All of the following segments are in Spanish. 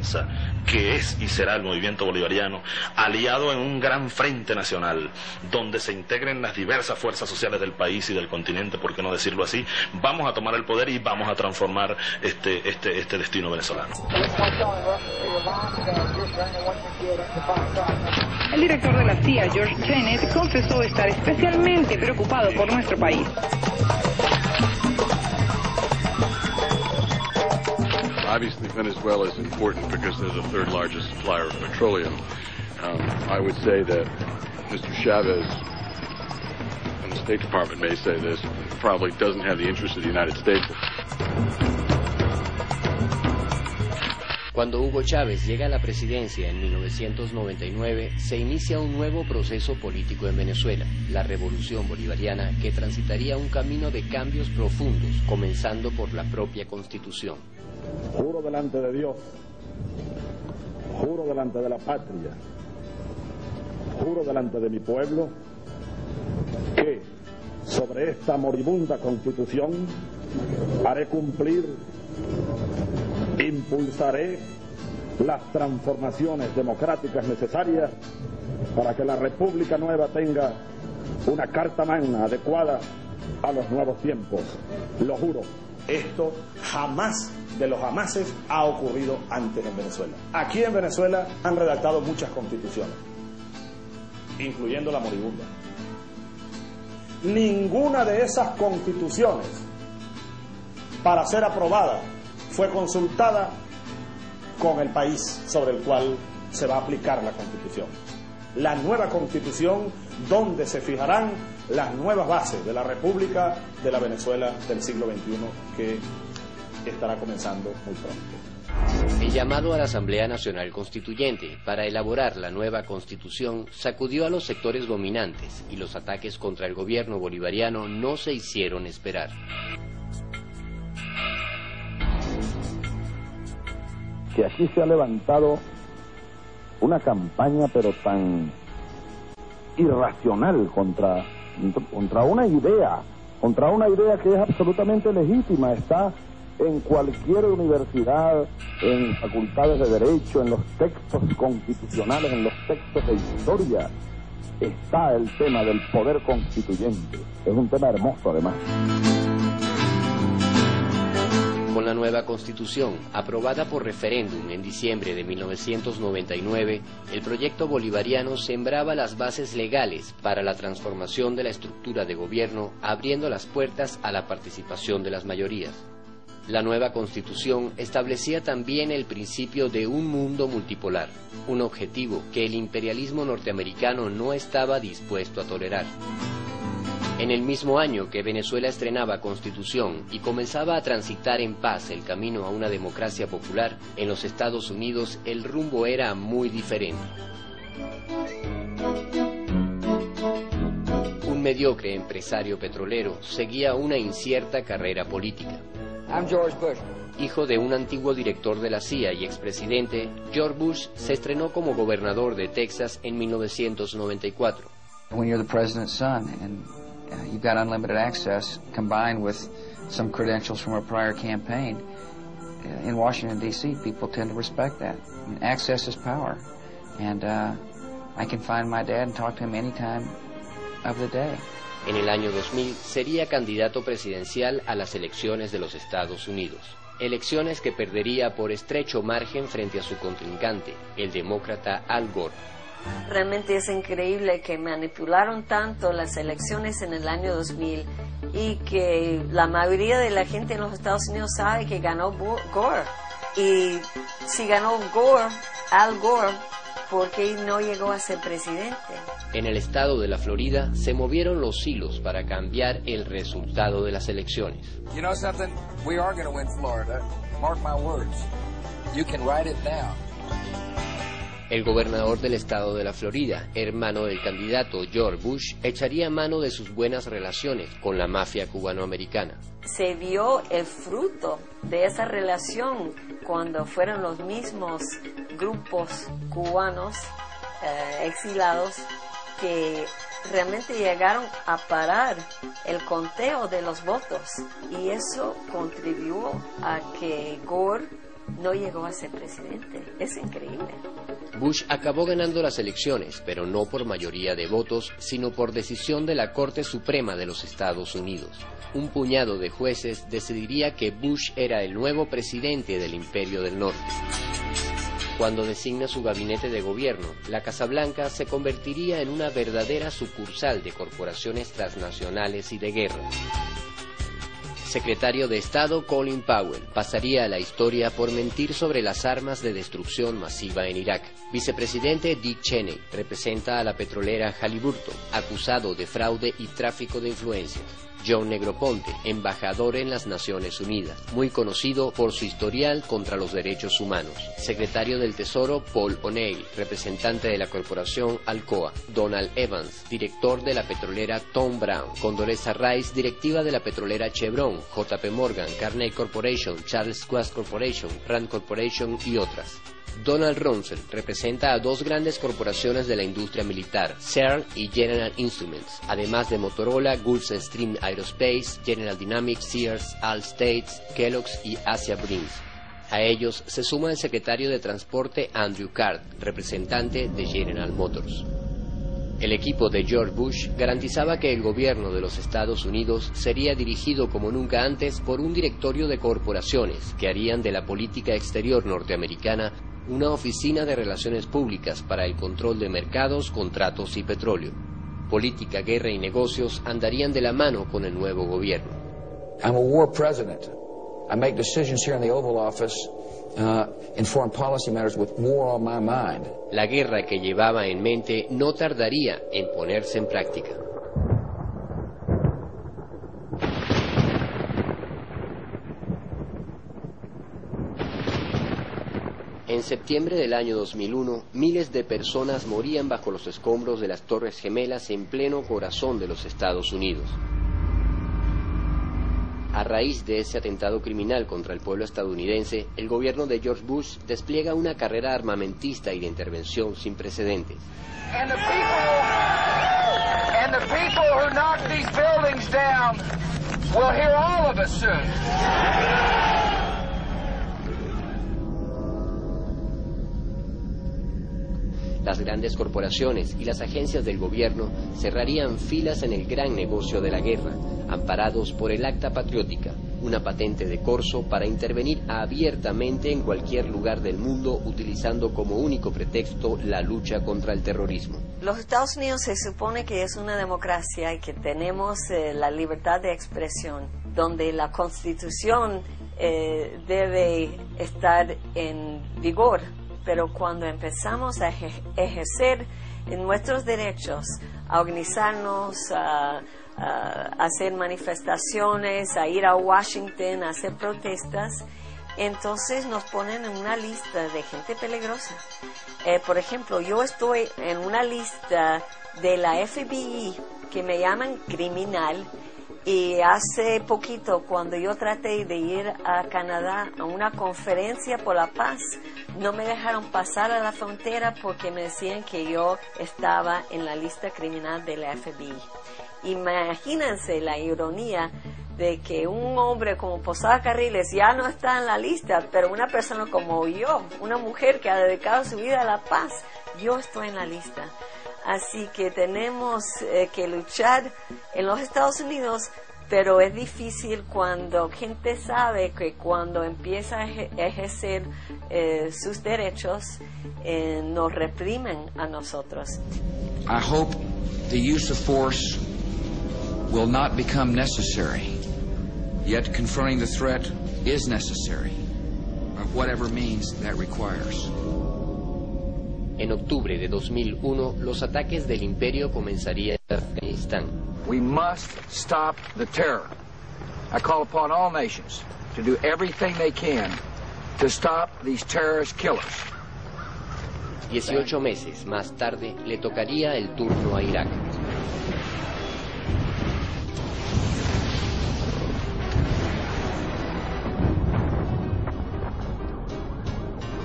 alianza que es y será el movimiento bolivariano, aliado en un gran frente nacional, donde se integren las diversas fuerzas sociales del país y del continente, por qué no decirlo así, vamos a tomar el poder y vamos a transformar este destino venezolano. El director de la CIA, George Tenet, confesó estar especialmente preocupado por nuestro país. Obviously, Venezuela is important because they're the third largest supplier of petroleum. I would say that Mr. Chavez, and the State Department may say this, probably doesn't have the interest of the United States. Cuando Hugo Chávez llega a la presidencia en 1999, se inicia un nuevo proceso político en Venezuela, la Revolución Bolivariana, que transitaría un camino de cambios profundos, comenzando por la propia Constitución. Juro delante de Dios, juro delante de la patria, juro delante de mi pueblo, que sobre esta moribunda Constitución haré cumplir, impulsaré las transformaciones democráticas necesarias para que la República Nueva tenga una carta magna adecuada a los nuevos tiempos. Lo juro. Esto jamás de los jamases ha ocurrido antes en Venezuela. Aquí en Venezuela han redactado muchas constituciones, incluyendo la moribunda. Ninguna de esas constituciones, para ser aprobada, fue consultada con el país sobre el cual se va a aplicar la Constitución. La nueva Constitución, donde se fijarán las nuevas bases de la República de la Venezuela del siglo XXI, que estará comenzando muy pronto. El llamado a la Asamblea Nacional Constituyente para elaborar la nueva Constitución sacudió a los sectores dominantes y los ataques contra el gobierno bolivariano no se hicieron esperar. Que aquí se ha levantado una campaña pero tan irracional contra una idea que es absolutamente legítima, está en cualquier universidad, en facultades de derecho, en los textos constitucionales, en los textos de historia, está el tema del poder constituyente. Es un tema hermoso además. Con la nueva Constitución, aprobada por referéndum en diciembre de 1999, el proyecto bolivariano sembraba las bases legales para la transformación de la estructura de gobierno, abriendo las puertas a la participación de las mayorías. La nueva Constitución establecía también el principio de un mundo multipolar, un objetivo que el imperialismo norteamericano no estaba dispuesto a tolerar. En el mismo año que Venezuela estrenaba Constitución y comenzaba a transitar en paz el camino a una democracia popular, en los Estados Unidos el rumbo era muy diferente. Un mediocre empresario petrolero seguía una incierta carrera política. I'm George Bush. Hijo de un antiguo director de la CIA y expresidente, George Bush se estrenó como gobernador de Texas en 1994. When you're the president's son and you've got unlimited access combined with some credentials from a prior campaign, in Washington, D.C., people tend to respect that. I mean, access is power. And I can find my dad and talk to him any time of the day. En el año 2000 sería candidato presidencial a las elecciones de los Estados Unidos. Elecciones que perdería por estrecho margen frente a su contrincante, el demócrata Al Gore. Realmente es increíble que manipularon tanto las elecciones en el año 2000 y que la mayoría de la gente en los Estados Unidos sabe que ganó Gore. Y si ganó Gore, Al Gore, ¿por qué no llegó a ser presidente? En el estado de la Florida se movieron los hilos para cambiar el resultado de las elecciones. You know something? We are going to win Florida. Mark my words. You can write it down. El gobernador del estado de la Florida, hermano del candidato George Bush, echaría mano de sus buenas relaciones con la mafia cubanoamericana. Se vio el fruto de esa relación cuando fueron los mismos grupos cubanos exilados que realmente llegaron a parar el conteo de los votos, y eso contribuyó a que Gore no llegó a ser presidente. Es increíble. Bush acabó ganando las elecciones, pero no por mayoría de votos, sino por decisión de la Corte Suprema de los Estados Unidos. Un puñado de jueces decidiría que Bush era el nuevo presidente del Imperio del Norte. Cuando designa su gabinete de gobierno, la Casa Blanca se convertiría en una verdadera sucursal de corporaciones transnacionales y de guerra. Secretario de Estado Colin Powell pasaría a la historia por mentir sobre las armas de destrucción masiva en Irak. Vicepresidente Dick Cheney representa a la petrolera Halliburton, acusado de fraude y tráfico de influencias. John Negroponte, embajador en las Naciones Unidas, muy conocido por su historial contra los derechos humanos. Secretario del Tesoro Paul O'Neill, representante de la corporación Alcoa. Donald Evans, director de la petrolera Tom Brown. Condoleezza Rice, directiva de la petrolera Chevron, JP Morgan, Carnegie Corporation, Charles Schwab Corporation, Rand Corporation y otras. Donald Rumsfeld representa a dos grandes corporaciones de la industria militar, CERN y General Instruments, además de Motorola, Gulfstream Aerospace, General Dynamics, Sears, Allstate, Kellogg's y Asia Brinks. A ellos se suma el secretario de Transporte Andrew Card, representante de General Motors. El equipo de George Bush garantizaba que el gobierno de los Estados Unidos sería dirigido como nunca antes por un directorio de corporaciones que harían de la política exterior norteamericana una oficina de relaciones públicas para el control de mercados, contratos y petróleo. Política, guerra y negocios andarían de la mano con el nuevo gobierno. I'm a war president. I make decisions here in the Oval Office in foreign policy matters with war on my mind. La guerra que llevaba en mente no tardaría en ponerse en práctica. En septiembre del año 2001, miles de personas morían bajo los escombros de las Torres Gemelas en pleno corazón de los Estados Unidos. A raíz de ese atentado criminal contra el pueblo estadounidense, el gobierno de George Bush despliega una carrera armamentista y de intervención sin precedentes. And the people who knock these buildings down will hear all of us soon. Las grandes corporaciones y las agencias del gobierno cerrarían filas en el gran negocio de la guerra, amparados por el Acta Patriótica, una patente de corso para intervenir abiertamente en cualquier lugar del mundo utilizando como único pretexto la lucha contra el terrorismo. Los Estados Unidos se supone que es una democracia y que tenemos la libertad de expresión, donde la Constitución debe estar en vigor. Pero cuando empezamos a ejercer nuestros derechos, a organizarnos, a hacer manifestaciones, a ir a Washington, a hacer protestas, entonces nos ponen en una lista de gente peligrosa. Por ejemplo, yo estoy en una lista de la FBI que me llaman criminal. Y hace poquito, cuando yo traté de ir a Canadá a una conferencia por la paz, no me dejaron pasar a la frontera porque me decían que yo estaba en la lista criminal de la FBI. Imagínense la ironía de que un hombre como Posada Carriles ya no está en la lista, pero una persona como yo, una mujer que ha dedicado su vida a la paz, yo estoy en la lista. Así que tenemos que luchar en los Estados Unidos, pero es difícil cuando gente sabe que cuando empieza a ejercer sus derechos, nos reprimen a nosotros. I hope the use of force will not become necessary. Yet confronting the threat is necessary, of whatever means that requires. En octubre de 2001, los ataques del imperio comenzarían en Afganistán. We must stop the terror. I call upon all nations to do everything they can to stop these terrorist killers. 18 meses más tarde, le tocaría el turno a Irak.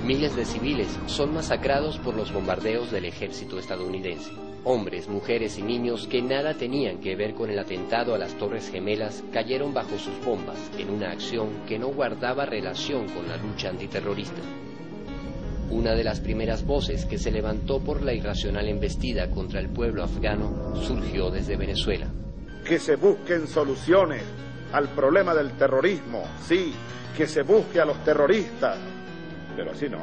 Miles de civiles son masacrados por los bombardeos del ejército estadounidense. Hombres, mujeres y niños que nada tenían que ver con el atentado a las Torres Gemelas cayeron bajo sus bombas en una acción que no guardaba relación con la lucha antiterrorista. Una de las primeras voces que se levantó por la irracional embestida contra el pueblo afgano surgió desde Venezuela. Que se busquen soluciones al problema del terrorismo, sí, que se busque a los terroristas, pero así no.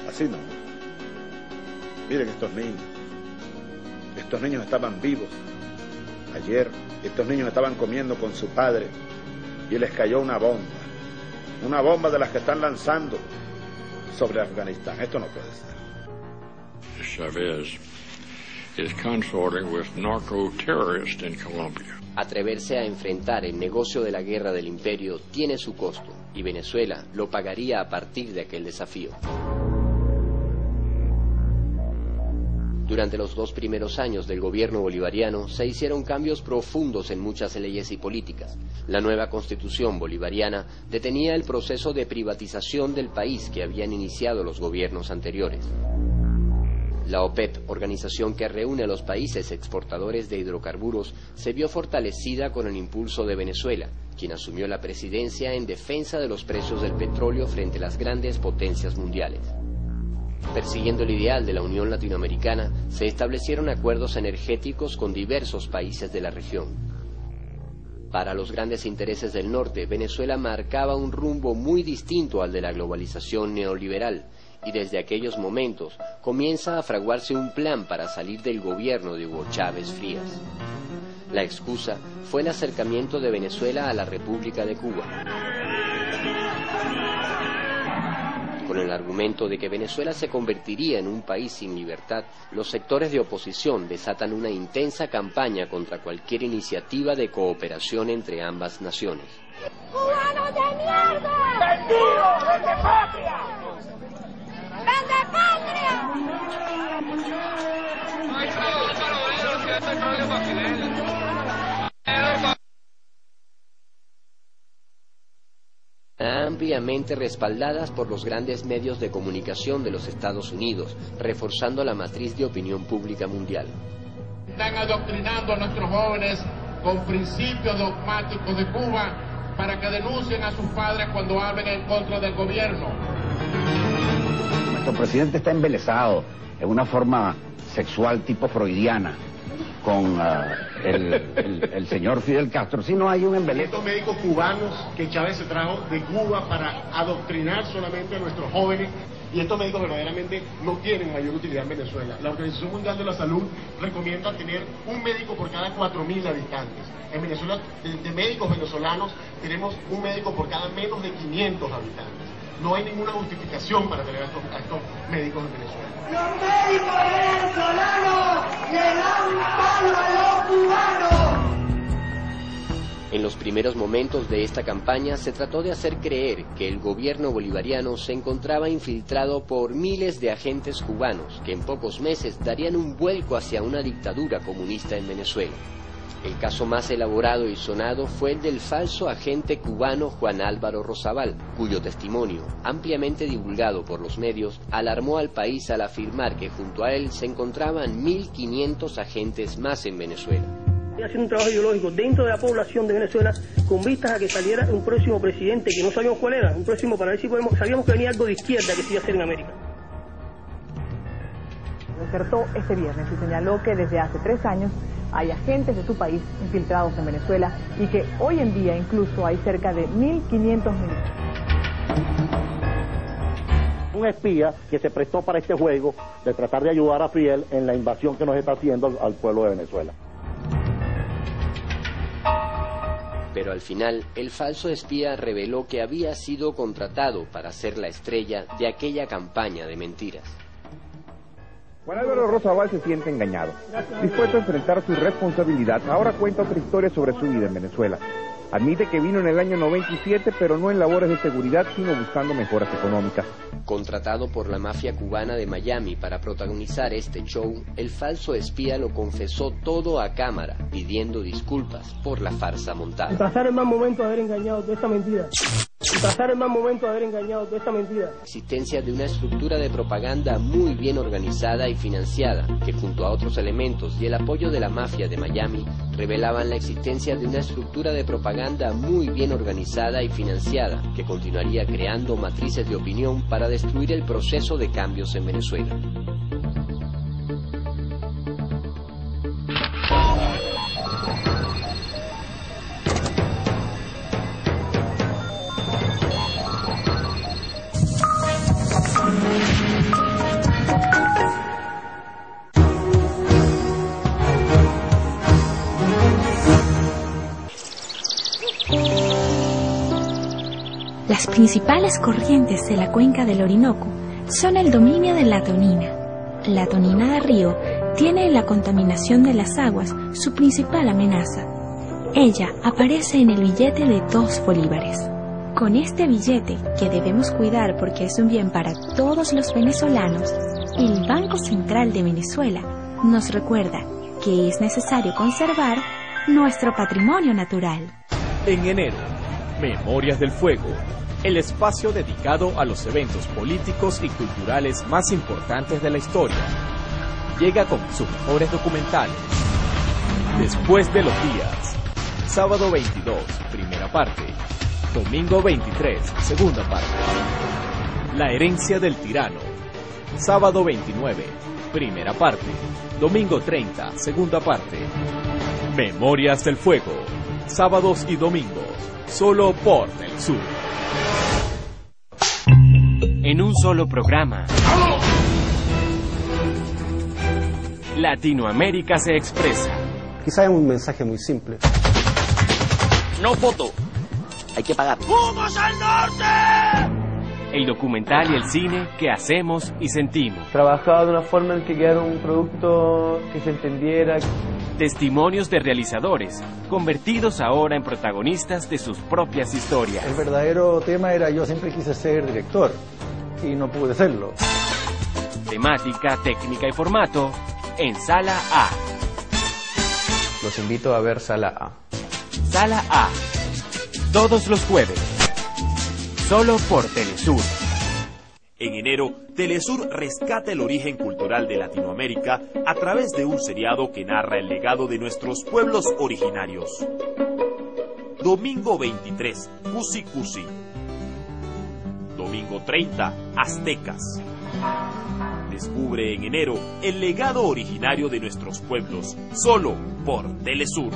Así no. Miren estos niños estaban vivos. Ayer estos niños estaban comiendo con su padre y les cayó una bomba de las que están lanzando sobre Afganistán. Esto no puede ser. Chavez is consorting with narco-terrorists in Colombia. Atreverse a enfrentar el negocio de la guerra del imperio tiene su costo, y Venezuela lo pagaría a partir de aquel desafío. Durante los 2 primeros años del gobierno bolivariano se hicieron cambios profundos en muchas leyes y políticas. La nueva constitución bolivariana detenía el proceso de privatización del país que habían iniciado los gobiernos anteriores. La OPEP, organización que reúne a los países exportadores de hidrocarburos, se vio fortalecida con el impulso de Venezuela, quien asumió la presidencia en defensa de los precios del petróleo frente a las grandes potencias mundiales. Persiguiendo el ideal de la Unión Latinoamericana, se establecieron acuerdos energéticos con diversos países de la región. Para los grandes intereses del norte, Venezuela marcaba un rumbo muy distinto al de la globalización neoliberal, y desde aquellos momentos comienza a fraguarse un plan para salir del gobierno de Hugo Chávez Frías. La excusa fue el acercamiento de Venezuela a la República de Cuba. Con el argumento de que Venezuela se convertiría en un país sin libertad, los sectores de oposición desatan una intensa campaña contra cualquier iniciativa de cooperación entre ambas naciones. ¡Cubanos de mierda! ¡Vendidos desde patria! ¡Desde patria! No hay problema, ampliamente respaldadas por los grandes medios de comunicación de los Estados Unidos, reforzando la matriz de opinión pública mundial. Están adoctrinando a nuestros jóvenes con principios dogmáticos de Cuba para que denuncien a sus padres cuando hablen en contra del gobierno. Nuestro presidente está embelesado en una forma sexual tipo freudiana con el señor Fidel Castro. Si no hay un embeleso. Estos médicos cubanos que Chávez se trajo de Cuba para adoctrinar solamente a nuestros jóvenes, y estos médicos verdaderamente no tienen mayor utilidad en Venezuela. La Organización Mundial de la Salud recomienda tener un médico por cada 4.000 habitantes. En Venezuela, de médicos venezolanos, tenemos un médico por cada menos de 500 habitantes. No hay ninguna justificación para tener a estos médicos en Venezuela. ¡Los médicos venezolanos le dan un palo a los cubanos! En los primeros momentos de esta campaña se trató de hacer creer que el gobierno bolivariano se encontraba infiltrado por miles de agentes cubanos que en pocos meses darían un vuelco hacia una dictadura comunista en Venezuela. El caso más elaborado y sonado fue el del falso agente cubano Juan Álvaro Rosabal, cuyo testimonio, ampliamente divulgado por los medios, alarmó al país al afirmar que junto a él se encontraban 1.500 agentes más en Venezuela. Haciendo un trabajo ideológico dentro de la población de Venezuela con vistas a que saliera un próximo presidente que no sabíamos cuál era, un próximo para ver si sabíamos que venía algo de izquierda que se iba a hacer en América. Despertó este viernes y señaló que desde hace 3 años hay agentes de su país infiltrados en Venezuela y que hoy en día incluso hay cerca de 1.500 militares. Un espía que se prestó para este juego de tratar de ayudar a Fidel en la invasión que nos está haciendo al pueblo de Venezuela. Pero al final, el falso espía reveló que había sido contratado para ser la estrella de aquella campaña de mentiras. Juan Álvaro Rosabal se siente engañado. Dispuesto a enfrentar su responsabilidad, ahora cuenta otra historia sobre su vida en Venezuela. Admite que vino en el año 97, pero no en labores de seguridad, sino buscando mejoras económicas. Contratado por la mafia cubana de Miami para protagonizar este show, el falso espía lo confesó todo a cámara, pidiendo disculpas por la farsa montada. Pasar el mal momento de haber engañado toda esta mentira. Pasar el mal momento de haber engañado de esta mentira. Existencia de una estructura de propaganda muy bien organizada y financiada, que junto a otros elementos y el apoyo de la mafia de Miami, revelaban la existencia de una estructura de propaganda muy bien organizada y financiada, que continuaría creando matrices de opinión para destruir el proceso de cambios en Venezuela. Las principales corrientes de la cuenca del Orinoco son el dominio de la tonina. La tonina de río tiene en la contaminación de las aguas su principal amenaza. Ella aparece en el billete de 2 bolívares. Con este billete, que debemos cuidar porque es un bien para todos los venezolanos, el Banco Central de Venezuela nos recuerda que es necesario conservar nuestro patrimonio natural. En enero, Memorias del Fuego, el espacio dedicado a los eventos políticos y culturales más importantes de la historia, llega con sus mejores documentales. Después de los días, sábado 22, primera parte, domingo 23, segunda parte. La herencia del tirano, sábado 29, primera parte, domingo 30, segunda parte. Memorias del Fuego, sábados y domingos, solo por Telesur. En un solo programa, Latinoamérica se expresa. Quizá es un mensaje muy simple. No foto, hay que pagar. ¡Vamos al norte! El documental y el cine que hacemos y sentimos. Trabajaba de una forma en que quedara un producto que se entendiera. Testimonios de realizadores, convertidos ahora en protagonistas de sus propias historias. El verdadero tema era yo siempre quise ser director y no pude serlo. Temática, técnica y formato en Sala A. Los invito a ver Sala A. Sala A, todos los jueves, solo por Telesur. En enero, Telesur rescata el origen cultural de Latinoamérica a través de un seriado que narra el legado de nuestros pueblos originarios. Domingo 23, Cusi Cusi. Domingo 30, Aztecas. Descubre en enero el legado originario de nuestros pueblos, solo por Telesur.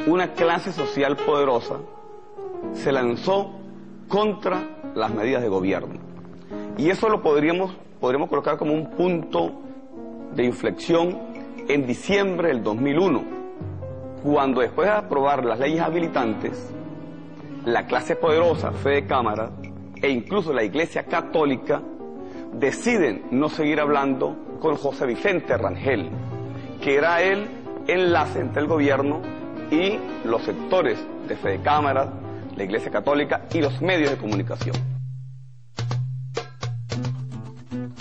Una clase social poderosa se lanzó contra las medidas de gobierno. Y eso lo podríamos colocar como un punto de inflexión en diciembre del 2001, cuando después de aprobar las leyes habilitantes, la clase poderosa, fe de cámara, e incluso la Iglesia Católica, deciden no seguir hablando con José Vicente Rangel, que era el enlace entre el gobierno y los sectores de fe de cámara, la Iglesia Católica y los medios de comunicación.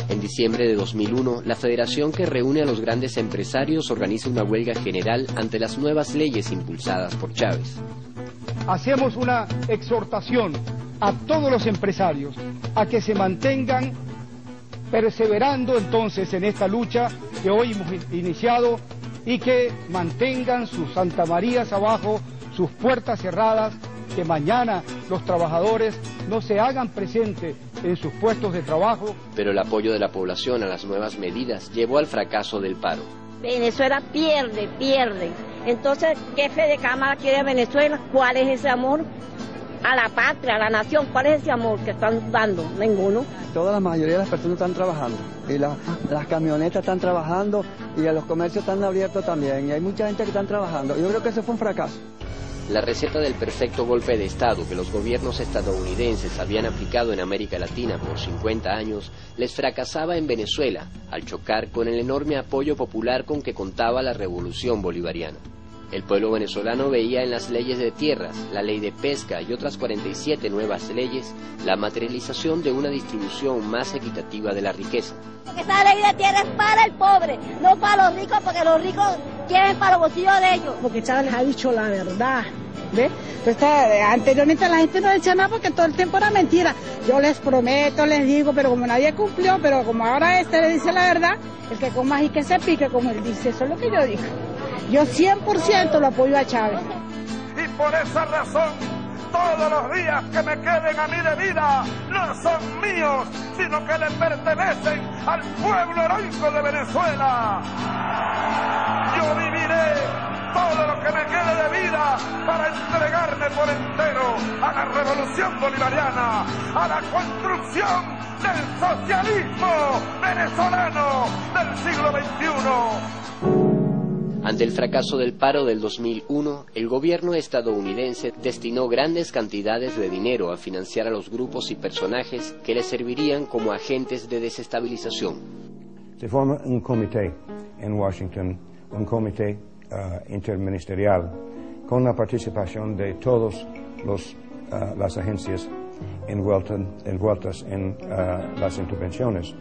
En diciembre de 2001, la federación que reúne a los grandes empresarios organiza una huelga general ante las nuevas leyes impulsadas por Chávez. Hacemos una exhortación a todos los empresarios a que se mantengan perseverando entonces en esta lucha que hoy hemos iniciado y que mantengan sus Santa Marías abajo, sus puertas cerradas, que mañana los trabajadores no se hagan presentes en sus puestos de trabajo. Pero el apoyo de la población a las nuevas medidas llevó al fracaso del paro. Venezuela pierde. Entonces, ¿qué fe de cámara quiere Venezuela? ¿Cuál es ese amor a la patria, a la nación? ¿Cuál es ese amor que están dando? Ninguno. Toda la mayoría de las personas están trabajando y las camionetas están trabajando y los comercios están abiertos también y hay mucha gente que están trabajando. Yo creo que ese fue un fracaso. La receta del perfecto golpe de Estado que los gobiernos estadounidenses habían aplicado en América Latina por 50 años les fracasaba en Venezuela al chocar con el enorme apoyo popular con que contaba la revolución bolivariana. El pueblo venezolano veía en las leyes de tierras, la ley de pesca y otras 47 nuevas leyes la materialización de una distribución más equitativa de la riqueza. Porque esa ley de tierra es para el pobre, no para los ricos, porque los ricos quieren para los bolsillos de ellos. Porque Chávez les ha dicho la verdad, ¿ves? Entonces, anteriormente la gente no decía nada porque todo el tiempo era mentira. Yo les prometo, les digo, pero como nadie cumplió, pero como ahora le dice la verdad, el que coma y que se pique, como él dice, eso es lo que yo digo. Yo 100% lo apoyo a Chávez. Y por esa razón, todos los días que me queden a mí de vida no son míos, sino que le pertenecen al pueblo heroico de Venezuela. Yo viviré todo lo que me quede de vida para entregarme por entero a la revolución bolivariana, a la construcción del socialismo venezolano del siglo XXI. Ante el fracaso del paro del 2001, el gobierno estadounidense destinó grandes cantidades de dinero a financiar a los grupos y personajes que le servirían como agentes de desestabilización. Se forma un comité en Washington, un comité interministerial, con la participación de todas las agencias envueltas en las intervenciones,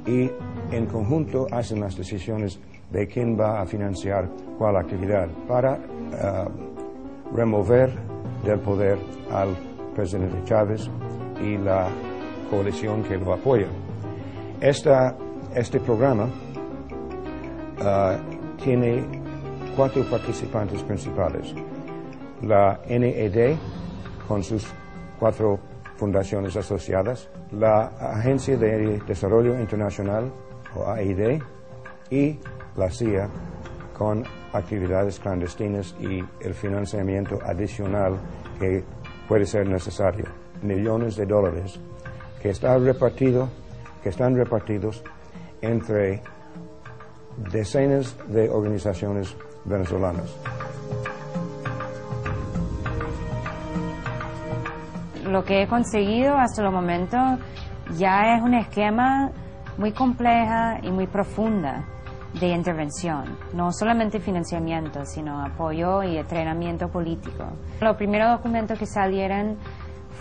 y en conjunto hacen las decisiones de quién va a financiar cuál actividad para remover del poder al presidente Chávez y la coalición que lo apoya. Este programa tiene 4 participantes principales: la NED con sus 4 fundaciones asociadas, la Agencia de Desarrollo Internacional o AID y la CIA con actividades clandestinas y el financiamiento adicional que puede ser necesario, millones de dólares que están repartidos entre decenas de organizaciones venezolanas. Lo que he conseguido hasta el momento ya es un esquema muy compleja y muy profunda de intervención, no solamente financiamiento, sino apoyo y entrenamiento político. Los primeros documentos que salieron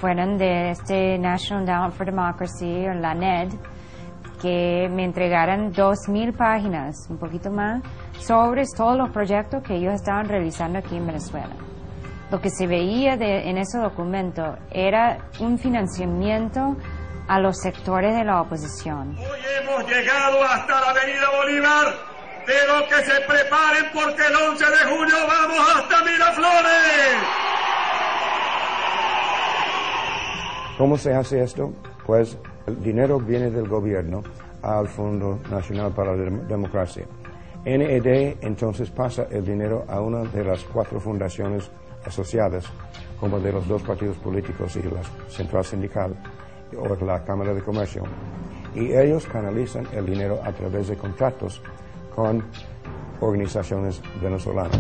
fueron de este National Endowment for Democracy, o la NED, que me entregaron 2,000 páginas, un poquito más, sobre todos los proyectos que ellos estaban realizando aquí en Venezuela. Lo que se veía en ese documento era un financiamiento a los sectores de la oposición. Hoy hemos llegado hasta la Avenida Bolívar, pero que se preparen porque el 11 de junio vamos hasta Miraflores. ¿Cómo se hace esto? Pues el dinero viene del gobierno al Fondo Nacional para la Democracia. NED entonces pasa el dinero a una de las 4 fundaciones asociadas, como de los 2 partidos políticos y la Central Sindical o la Cámara de Comercio, y ellos canalizan el dinero a través de contratos con organizaciones venezolanas.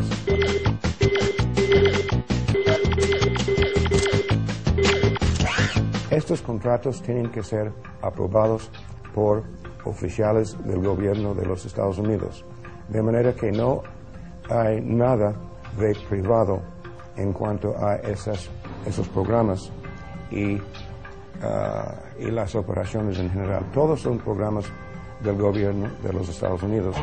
Estos contratos tienen que ser aprobados por oficiales del gobierno de los Estados Unidos, de manera que no hay nada de privado en cuanto a esos programas y las operaciones en general. Todos son programas del gobierno de los Estados Unidos.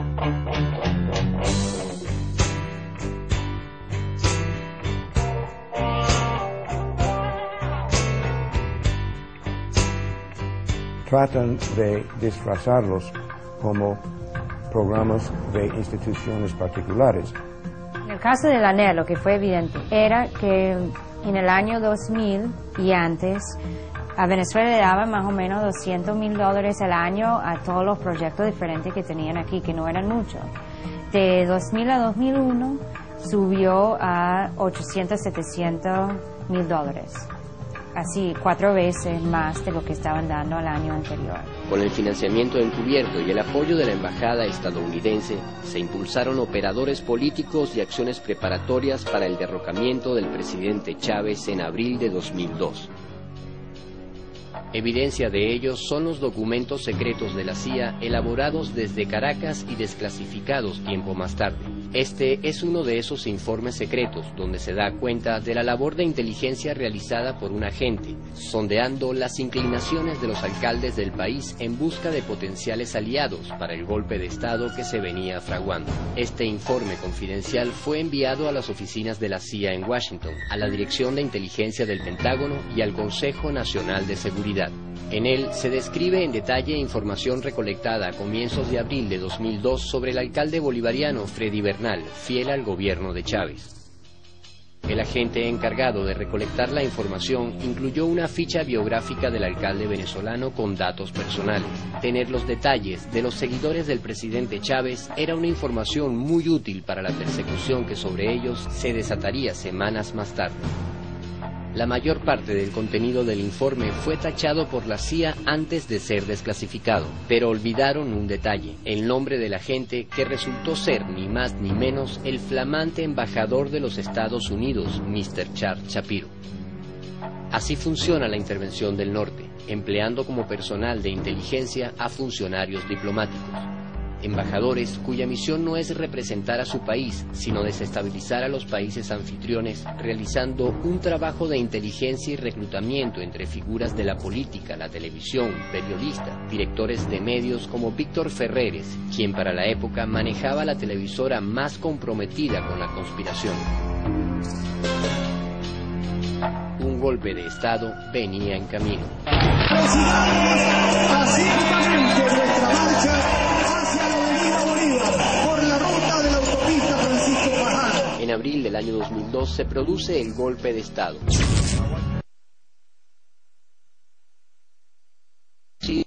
Tratan de disfrazarlos como programas de instituciones particulares. En el caso de la NED, lo que fue evidente era que en el año 2000 y antes, a Venezuela le daban más o menos $200,000 al año a todos los proyectos diferentes que tenían aquí, que no eran muchos. De 2000 a 2001 subió a $800,000, $700,000. así 4 veces más de lo que estaban dando al año anterior. Con el financiamiento encubierto y el apoyo de la embajada estadounidense, se impulsaron operadores políticos y acciones preparatorias para el derrocamiento del presidente Chávez en abril de 2002. Evidencia de ello son los documentos secretos de la CIA elaborados desde Caracas y desclasificados tiempo más tarde. Este es uno de esos informes secretos donde se da cuenta de la labor de inteligencia realizada por un agente, sondeando las inclinaciones de los alcaldes del país en busca de potenciales aliados para el golpe de Estado que se venía fraguando. Este informe confidencial fue enviado a las oficinas de la CIA en Washington, a la Dirección de Inteligencia del Pentágono y al Consejo Nacional de Seguridad. En él se describe en detalle información recolectada a comienzos de abril de 2002 sobre el alcalde bolivariano Freddy Bernal, fiel al gobierno de Chávez. El agente encargado de recolectar la información incluyó una ficha biográfica del alcalde venezolano con datos personales. Tener los detalles de los seguidores del presidente Chávez era una información muy útil para la persecución que sobre ellos se desataría semanas más tarde. La mayor parte del contenido del informe fue tachado por la CIA antes de ser desclasificado, pero olvidaron un detalle, el nombre del agente que resultó ser ni más ni menos el flamante embajador de los Estados Unidos, Mr. Charles Shapiro. Así funciona la intervención del norte, empleando como personal de inteligencia a funcionarios diplomáticos. Embajadores cuya misión no es representar a su país, sino desestabilizar a los países anfitriones, realizando un trabajo de inteligencia y reclutamiento entre figuras de la política, la televisión, periodistas, directores de medios como Víctor Ferreres, quien para la época manejaba la televisora más comprometida con la conspiración. Un golpe de Estado venía en camino. En abril del año 2002 se produce el golpe de Estado.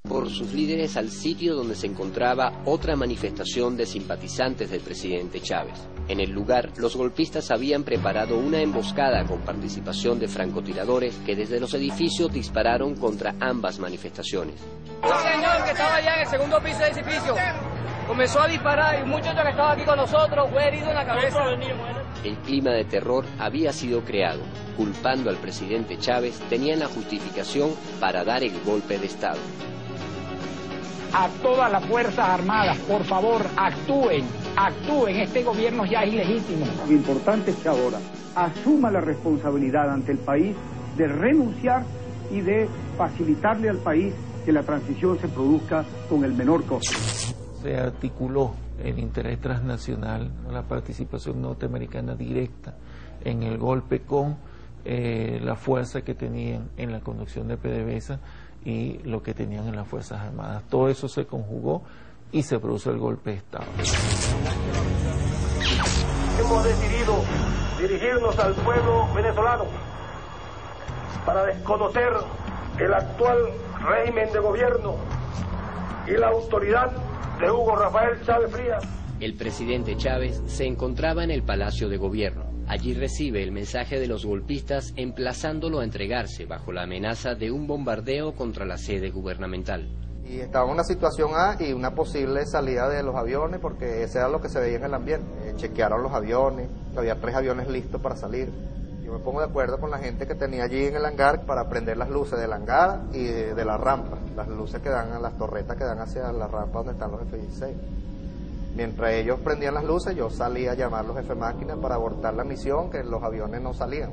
Por sus líderes al sitio donde se encontraba otra manifestación de simpatizantes del presidente Chávez. En el lugar, los golpistas habían preparado una emboscada con participación de francotiradores que desde los edificios dispararon contra ambas manifestaciones. Un señor que estaba allá en el segundo piso del edificio comenzó a disparar y un muchacho que estaba aquí con nosotros fue herido en la cabeza. El clima de terror había sido creado. Culpando al presidente Chávez, tenían la justificación para dar el golpe de Estado. A todas las Fuerzas Armadas, por favor, actúen, este gobierno ya es ilegítimo. Lo importante es que ahora asuma la responsabilidad ante el país de renunciar y de facilitarle al país que la transición se produzca con el menor costo. Se articuló el interés transnacional, la participación norteamericana directa en el golpe con la fuerza que tenían en la conducción de PDVSA y lo que tenían en las Fuerzas Armadas. Todo eso se conjugó y se produjo el golpe de Estado. Hemos decidido dirigirnos al pueblo venezolano para desconocer el actual régimen de gobierno y la autoridad de Hugo Rafael Chávez Frías. El presidente Chávez se encontraba en el Palacio de Gobierno. Allí recibe el mensaje de los golpistas emplazándolo a entregarse bajo la amenaza de un bombardeo contra la sede gubernamental. Y estaba en una situación A y una posible salida de los aviones porque ese era lo que se veía en el ambiente. Chequearon los aviones, había 3 aviones listos para salir. Yo me pongo de acuerdo con la gente que tenía allí en el hangar para prender las luces del hangar y de la rampa, las luces que dan a las torretas que dan hacia la rampa donde están los F-16. Mientras ellos prendían las luces, yo salía a llamar a los F-máquinas para abortar la misión, que los aviones no salían.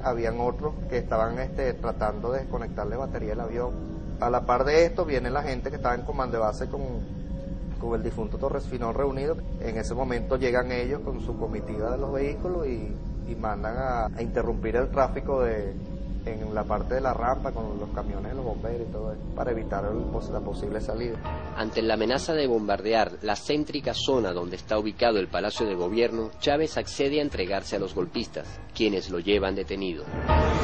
Habían otros que estaban tratando de desconectarle batería del avión. A la par de esto viene la gente que estaba en comando de base con el difunto Torres Finón reunido. En ese momento llegan ellos con su comitiva de los vehículos y mandan a interrumpir el tráfico en la parte de la rampa con los camiones de los bomberos y todo eso, para evitar la posible salida. Ante la amenaza de bombardear la céntrica zona donde está ubicado el Palacio de Gobierno, Chávez accede a entregarse a los golpistas, quienes lo llevan detenido.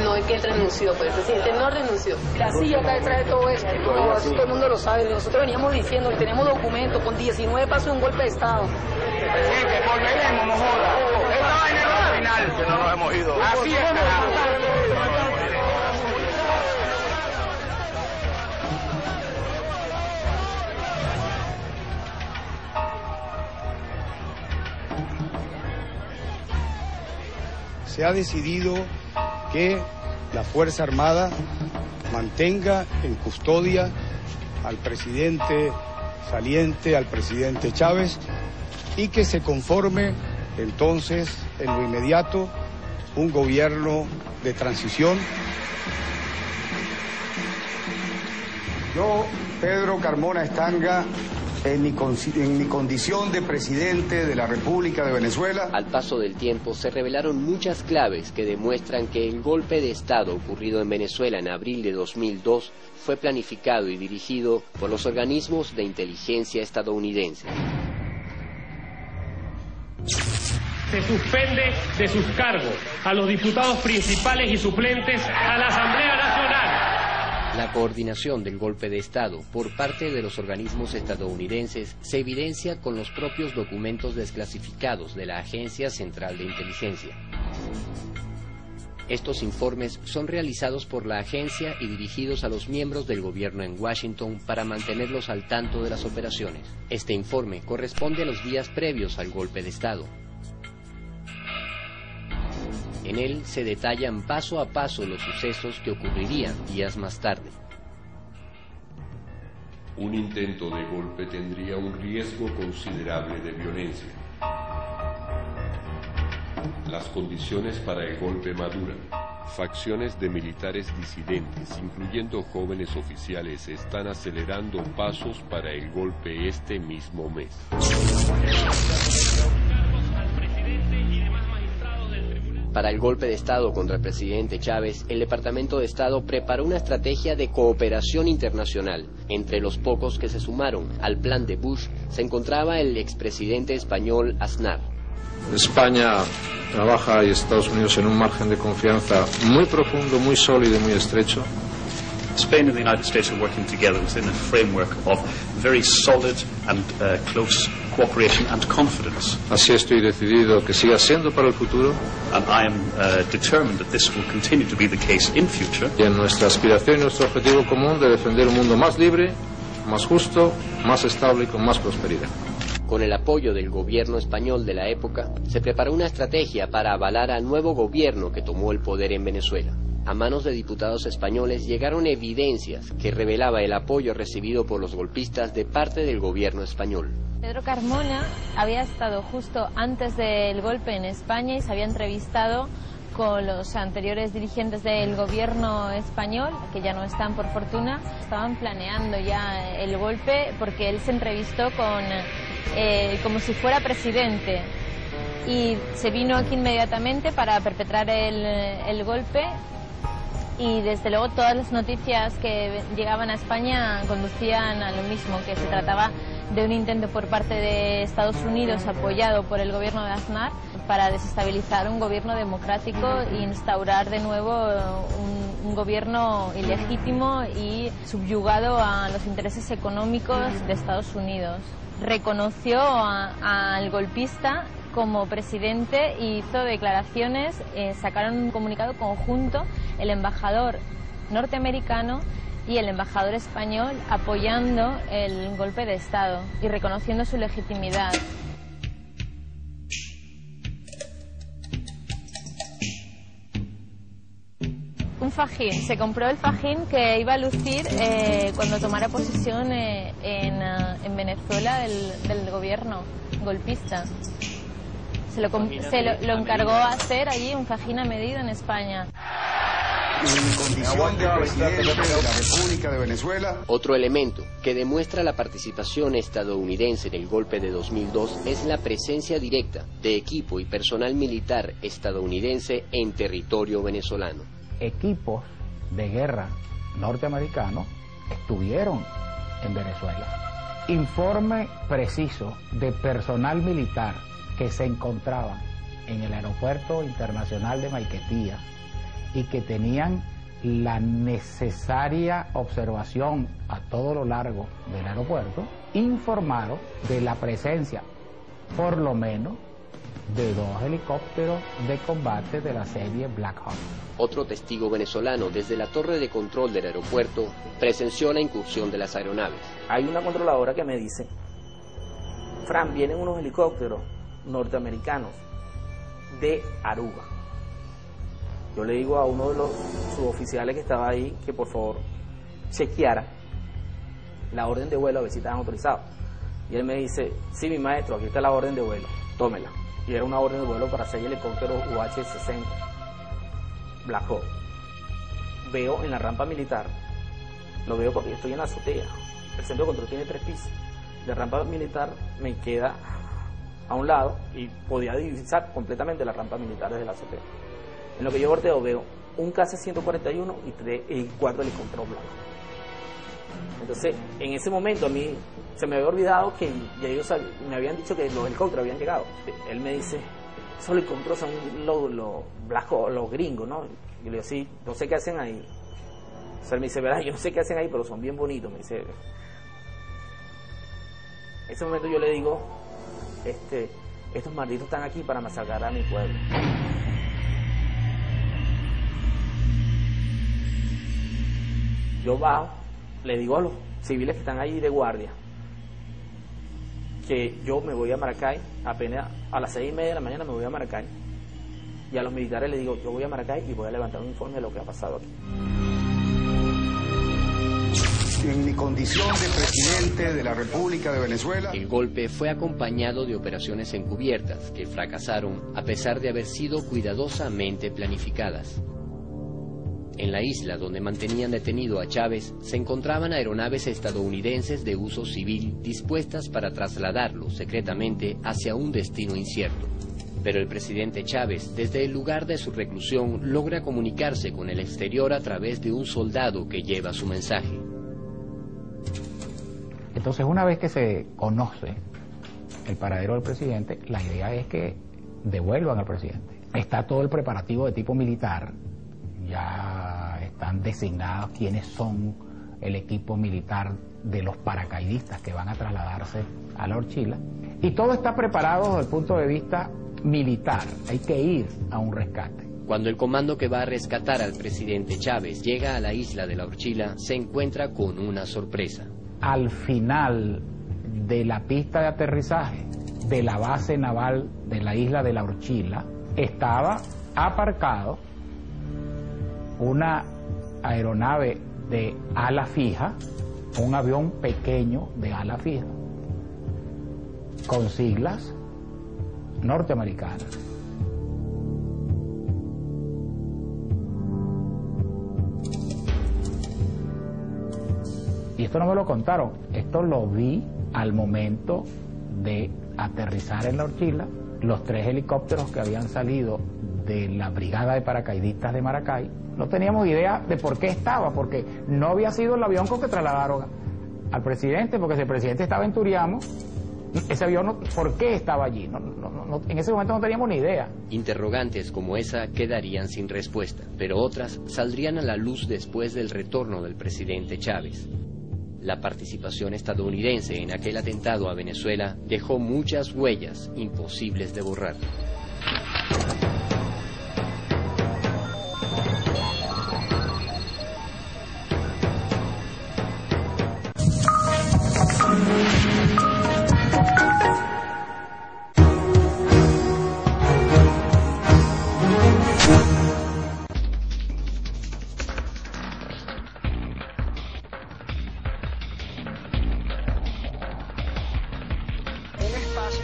No es que él renunció, pues el presidente no renunció. La CIA está detrás de todo esto, todo el mundo lo sabe. Nosotros veníamos diciendo que tenemos documentos con 19 pasos de un golpe de Estado. Presidente, volveremos, no joda. Esta vaina es la final, que no nos hemos ido. Así es, se ha decidido que la Fuerza Armada mantenga en custodia al presidente saliente, al presidente Chávez, y que se conforme entonces en lo inmediato un gobierno de transición. Yo, Pedro Carmona Estanga, en mi condición de presidente de la República de Venezuela. Al paso del tiempo se revelaron muchas claves que demuestran que el golpe de Estado ocurrido en Venezuela en abril de 2002 fue planificado y dirigido por los organismos de inteligencia estadounidenses. Se suspende de sus cargos a los diputados principales y suplentes a la Asamblea Nacional. La coordinación del golpe de Estado por parte de los organismos estadounidenses se evidencia con los propios documentos desclasificados de la Agencia Central de Inteligencia. Estos informes son realizados por la agencia y dirigidos a los miembros del gobierno en Washington para mantenerlos al tanto de las operaciones. Este informe corresponde a los días previos al golpe de Estado. En él se detallan paso a paso los sucesos que ocurrirían días más tarde. Un intento de golpe tendría un riesgo considerable de violencia. Las condiciones para el golpe maduran. Facciones de militares disidentes, incluyendo jóvenes oficiales, están acelerando pasos para el golpe este mismo mes. Para el golpe de Estado contra el presidente Chávez, el Departamento de Estado preparó una estrategia de cooperación internacional. Entre los pocos que se sumaron al plan de Bush se encontraba el expresidente español Aznar. España trabaja y Estados Unidos en un margen de confianza muy profundo, muy sólido y muy estrecho. Spain and the United States are working together within a framework of very solid and close cooperation and confidence. Así estoy decidido que siga siendo para el futuro. And I am determined that this will continue to be the case in future. Y en nuestra aspiración y nuestro objetivo común de defender un mundo más libre, más justo, más estable y con más prosperidad. Con el apoyo del gobierno español de la época, se preparó una estrategia para avalar al nuevo gobierno que tomó el poder en Venezuela. A manos de diputados españoles llegaron evidencias que revelaba el apoyo recibido por los golpistas de parte del gobierno español. Pedro Carmona había estado justo antes del golpe en España y se había entrevistado con los anteriores dirigentes del gobierno español, que ya no están por fortuna. Estaban planeando ya el golpe porque él se entrevistó como si fuera presidente y se vino aquí inmediatamente para perpetrar el golpe. Y desde luego todas las noticias que llegaban a España conducían a lo mismo, que se trataba de un intento por parte de Estados Unidos apoyado por el gobierno de Aznar para desestabilizar un gobierno democrático e instaurar de nuevo un gobierno ilegítimo y subyugado a los intereses económicos de Estados Unidos. Reconoció al golpista como presidente y hizo declaraciones, sacaron un comunicado conjunto el embajador norteamericano y el embajador español apoyando el golpe de Estado y reconociendo su legitimidad. Un fajín, se compró el fajín que iba a lucir cuando tomara posesión en Venezuela del gobierno golpista. Se lo encargó a hacer allí un fajín a medida en España. En condición de presidente de la República de Venezuela. Otro elemento que demuestra la participación estadounidense en el golpe de 2002 es la presencia directa de equipo y personal militar estadounidense en territorio venezolano. Equipos de guerra norteamericanos estuvieron en Venezuela. Informe preciso de personal militar que se encontraba en el aeropuerto internacional de Maiquetía y que tenían la necesaria observación a todo lo largo del aeropuerto, informaron de la presencia, por lo menos, de 2 helicópteros de combate de la serie Black Hawk. Otro testigo venezolano desde la torre de control del aeropuerto presenció la incursión de las aeronaves. Hay una controladora que me dice: Fran, vienen unos helicópteros norteamericanos de Aruba. Yo le digo a uno de los suboficiales que estaba ahí que por favor chequeara la orden de vuelo a ver si estaban autorizados. Y él me dice, sí, mi maestro, aquí está la orden de vuelo, tómela. Y era una orden de vuelo para 6 helicópteros UH-60 Black Hawk. Veo en la rampa militar, lo veo porque estoy en la azotea, el centro de control tiene 3 pisos. La rampa militar me queda a un lado y podía divisar completamente la rampa militar desde la azotea. En lo que yo volteo veo un KC-141 y 4 helicópteros blancos. Entonces, en ese momento a mí se me había olvidado que ya ellos me habían dicho que los helicópteros habían llegado. Él me dice, esos helicópteros son los blancos, los gringos, ¿no? Y le digo, sí, no sé qué hacen ahí. O sea, él me dice, verdad, yo no sé qué hacen ahí, pero son bien bonitos, me dice. En ese momento yo le digo, estos malditos están aquí para masacrar a mi pueblo. Yo bajo, le digo a los civiles que están ahí de guardia que yo me voy a Maracay, apenas a las 6:30 de la mañana me voy a Maracay, y a los militares les digo, yo voy a Maracay y voy a levantar un informe de lo que ha pasado aquí. En mi condición de presidente de la República de Venezuela. El golpe fue acompañado de operaciones encubiertas que fracasaron a pesar de haber sido cuidadosamente planificadas. En la isla donde mantenían detenido a Chávez se encontraban aeronaves estadounidenses de uso civil dispuestas para trasladarlo secretamente hacia un destino incierto. Pero el presidente Chávez, desde el lugar de su reclusión, logra comunicarse con el exterior a través de un soldado que lleva su mensaje. Entonces, una vez que se conoce el paradero del presidente, la idea es que devuelvan al presidente. Está todo el preparativo de tipo militar, ya están designados quiénes son el equipo militar de los paracaidistas que van a trasladarse a la Orchila, y todo está preparado desde el punto de vista militar. Hay que ir a un rescate. Cuando el comando que va a rescatar al presidente Chávez llega a la isla de la Orchila, se encuentra con una sorpresa. Al final de la pista de aterrizaje de la base naval de la isla de la Orchila estaba aparcado una aeronave de ala fija, un avión pequeño de ala fija, con siglas norteamericanas. Y esto no me lo contaron, esto lo vi al momento de aterrizar en la Orchila. Los 3 helicópteros que habían salido de la brigada de paracaidistas de Maracay, no teníamos idea de por qué estaba, porque no había sido el avión con que trasladaron al presidente, porque si el presidente estaba en Turiamo, ese avión, ¿por qué estaba allí? En ese momento no teníamos ni idea. Interrogantes como esa quedarían sin respuesta, pero otras saldrían a la luz después del retorno del presidente Chávez. La participación estadounidense en aquel atentado a Venezuela dejó muchas huellas imposibles de borrar.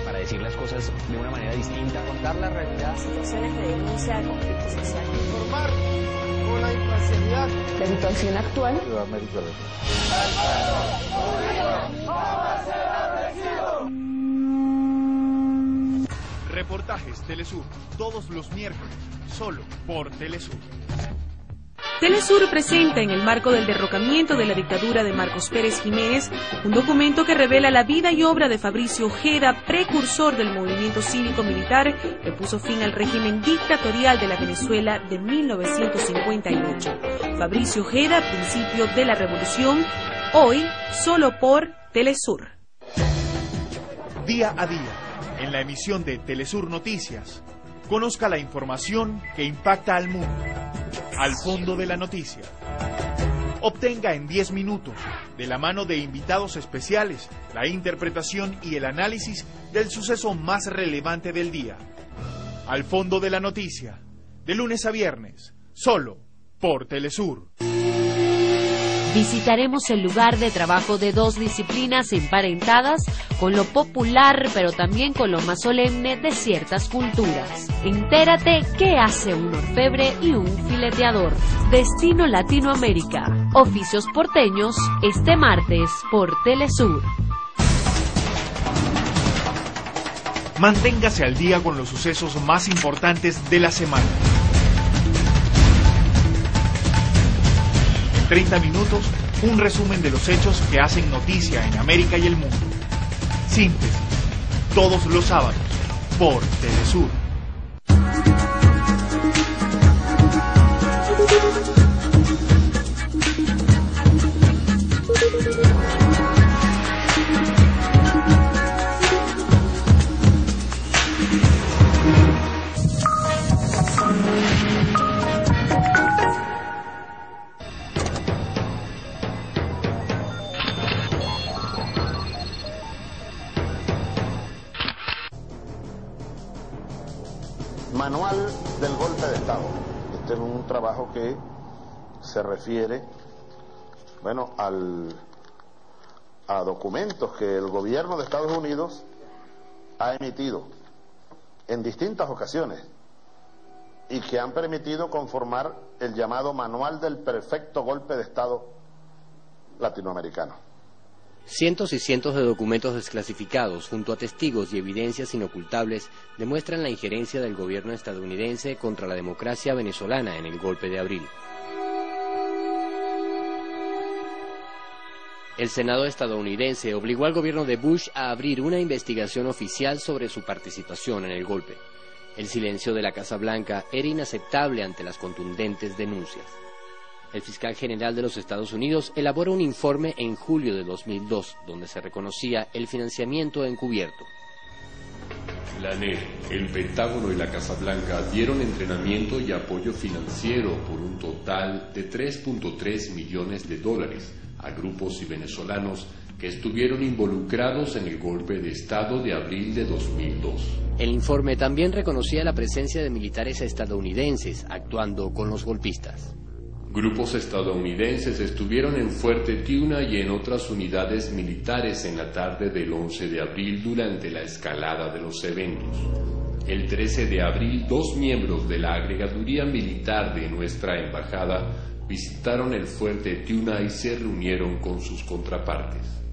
Para decir las cosas de una manera distinta, contar la realidad, situaciones de denuncia de conflicto social, informar con la imparcialidad, la situación actual. Reportajes Telesur, todos los miércoles, solo por Telesur. Telesur presenta, en el marco del derrocamiento de la dictadura de Marcos Pérez Jiménez, un documento que revela la vida y obra de Fabricio Ojeda, precursor del movimiento cívico-militar que puso fin al régimen dictatorial de la Venezuela de 1958. Fabricio Ojeda, principio de la revolución, hoy solo por Telesur. Día a día, en la emisión de Telesur Noticias, conozca la información que impacta al mundo. Al fondo de la noticia. Obtenga en 10 minutos, de la mano de invitados especiales, la interpretación y el análisis del suceso más relevante del día. Al fondo de la noticia, de lunes a viernes, solo por Telesur. Visitaremos el lugar de trabajo de dos disciplinas emparentadas con lo popular, pero también con lo más solemne de ciertas culturas. Entérate qué hace un orfebre y un fileteador. Destino Latinoamérica. Oficios porteños, este martes por Telesur. Manténgase al día con los sucesos más importantes de la semana. 30 minutos, un resumen de los hechos que hacen noticia en América y el mundo. Síntesis, todos los sábados, por Telesur. Manual del golpe de Estado. Este es un trabajo que se refiere, bueno, a documentos que el gobierno de Estados Unidos ha emitido en distintas ocasiones y que han permitido conformar el llamado Manual del Perfecto Golpe de Estado latinoamericano. Cientos y cientos de documentos desclasificados, junto a testigos y evidencias inocultables, demuestran la injerencia del gobierno estadounidense contra la democracia venezolana en el golpe de abril. El Senado estadounidense obligó al gobierno de Bush a abrir una investigación oficial sobre su participación en el golpe. El silencio de la Casa Blanca era inaceptable ante las contundentes denuncias. El fiscal general de los Estados Unidos elabora un informe en julio de 2002, donde se reconocía el financiamiento encubierto. La NED, el Pentágono y la Casa Blanca dieron entrenamiento y apoyo financiero por un total de $3.3 millones a grupos y venezolanos que estuvieron involucrados en el golpe de Estado de abril de 2002. El informe también reconocía la presencia de militares estadounidenses actuando con los golpistas. Grupos estadounidenses estuvieron en Fuerte Tiuna y en otras unidades militares en la tarde del 11 de abril durante la escalada de los eventos. El 13 de abril, 2 miembros de la agregaduría militar de nuestra embajada visitaron el Fuerte Tiuna y se reunieron con sus contrapartes.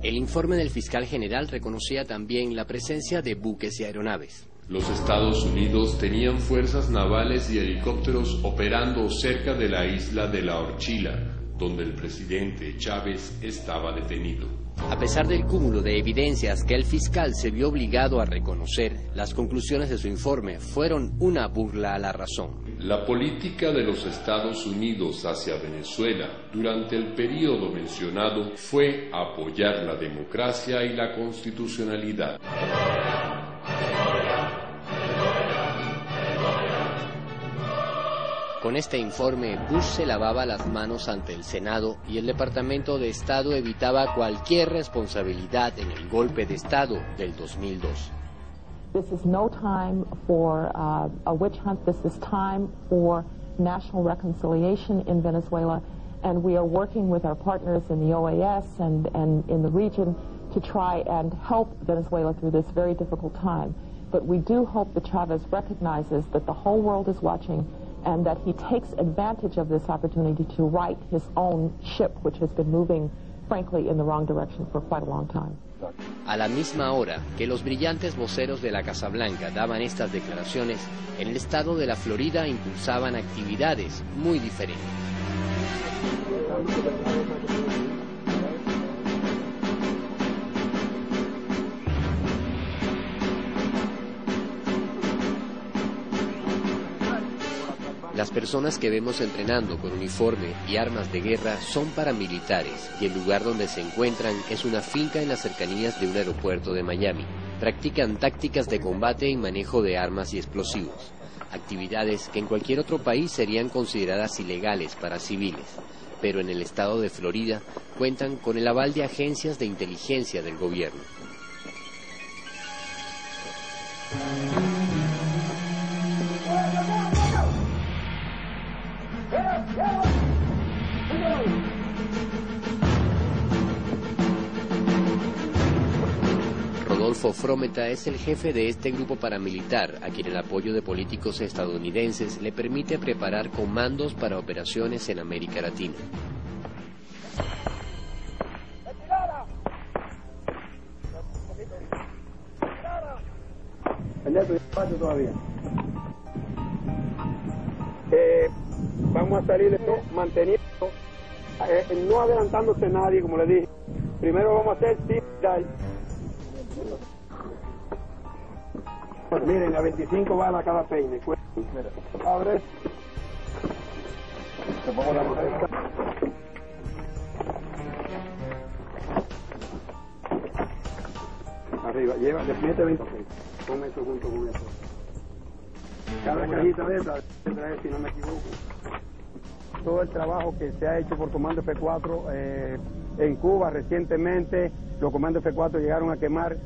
El informe del fiscal general reconocía también la presencia de buques y aeronaves. Los Estados Unidos tenían fuerzas navales y helicópteros operando cerca de la isla de La Orchila, donde el presidente Chávez estaba detenido. A pesar del cúmulo de evidencias que el fiscal se vio obligado a reconocer, las conclusiones de su informe fueron una burla a la razón. La política de los Estados Unidos hacia Venezuela durante el período mencionado fue apoyar la democracia y la constitucionalidad. Con este informe, Bush se lavaba las manos ante el Senado y el Departamento de Estado evitaba cualquier responsabilidad en el golpe de Estado del 2002. This is no time for a witch hunt. This is time for national reconciliation in Venezuela, and we are working with our partners in the OAS and in the region to try and help Venezuela through this very difficult time. But we do hope that Chavez recognizes that the whole world is watching and that he takes advantage of this opportunity to right his own ship, which has been moving, frankly, in the wrong direction for quite a long time. A la misma hora que los brillantes voceros de la Casa Blanca daban estas declaraciones, en el estado de la Florida impulsaban actividades muy diferentes. Las personas que vemos entrenando con uniforme y armas de guerra son paramilitares y el lugar donde se encuentran es una finca en las cercanías de un aeropuerto de Miami. Practican tácticas de combate y manejo de armas y explosivos, actividades que en cualquier otro país serían consideradas ilegales para civiles, pero en el estado de Florida cuentan con el aval de agencias de inteligencia del gobierno. Rodolfo Frometa es el jefe de este grupo paramilitar, a quien el apoyo de políticos estadounidenses le permite preparar comandos para operaciones en América Latina. Todavía. Vamos a salir esto manteniendo, no adelantándose nadie, como le dije. Primero vamos a hacer miren, a 25 balas cada peine. Abre. Arriba, lleva, le mete 26. Con eso junto con eso. Cada cajita de esta, si no me equivoco. Todo el trabajo que se ha hecho por Comando F4 en Cuba recientemente, los comandos F4 llegaron a quemar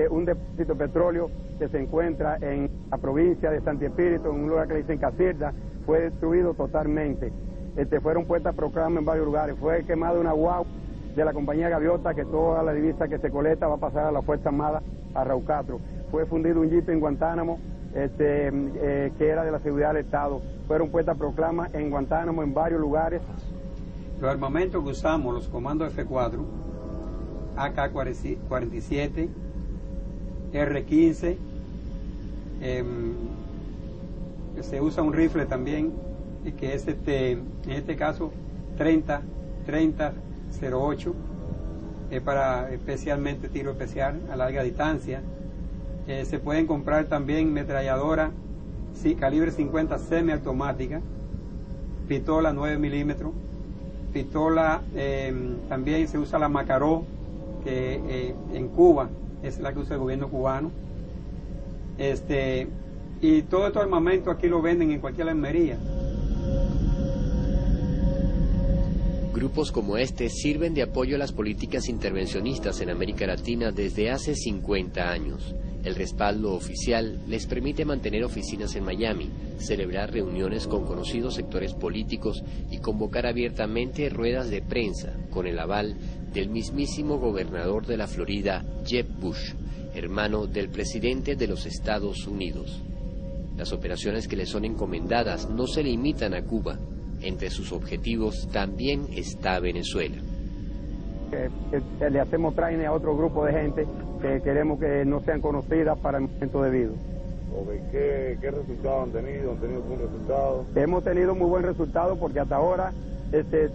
un depósito de petróleo que se encuentra en la provincia de Santi Espíritu, en un lugar que le dicen Casirda, fue destruido totalmente. Fueron puestas proclamas en varios lugares. Fue quemada una guagua de la compañía Gaviota, que toda la divisa que se colecta va a pasar a la Fuerza Armada a Raucatro. Fue fundido un jeep en Guantánamo, que era de la seguridad del Estado. Fueron puestas proclamas en Guantánamo, en varios lugares. Los armamentos que usamos, los comandos F4, AK-47, R-15, se usa un rifle también, que es en este caso 30-08, para especialmente tiro especial a larga distancia. Se pueden comprar también metralladoras calibre 50 semiautomática, pistola 9 milímetros, pistola, también se usa la Macaró, que en Cuba es la que usa el gobierno cubano. Y todo estos armamentos aquí lo venden en cualquier armería. Grupos como este sirven de apoyo a las políticas intervencionistas en América Latina desde hace 50 años. El respaldo oficial les permite mantener oficinas en Miami, celebrar reuniones con conocidos sectores políticos y convocar abiertamente ruedas de prensa con el aval del mismísimo gobernador de la Florida, Jeb Bush, hermano del presidente de los Estados Unidos. Las operaciones que le son encomendadas no se limitan a Cuba. Entre sus objetivos también está Venezuela. Le hacemos training a otro grupo de gente que queremos que no sean conocidas para el momento debido. ¿Qué resultados han tenido? ¿Han tenido buen resultado? Hemos tenido muy buen resultado porque hasta ahora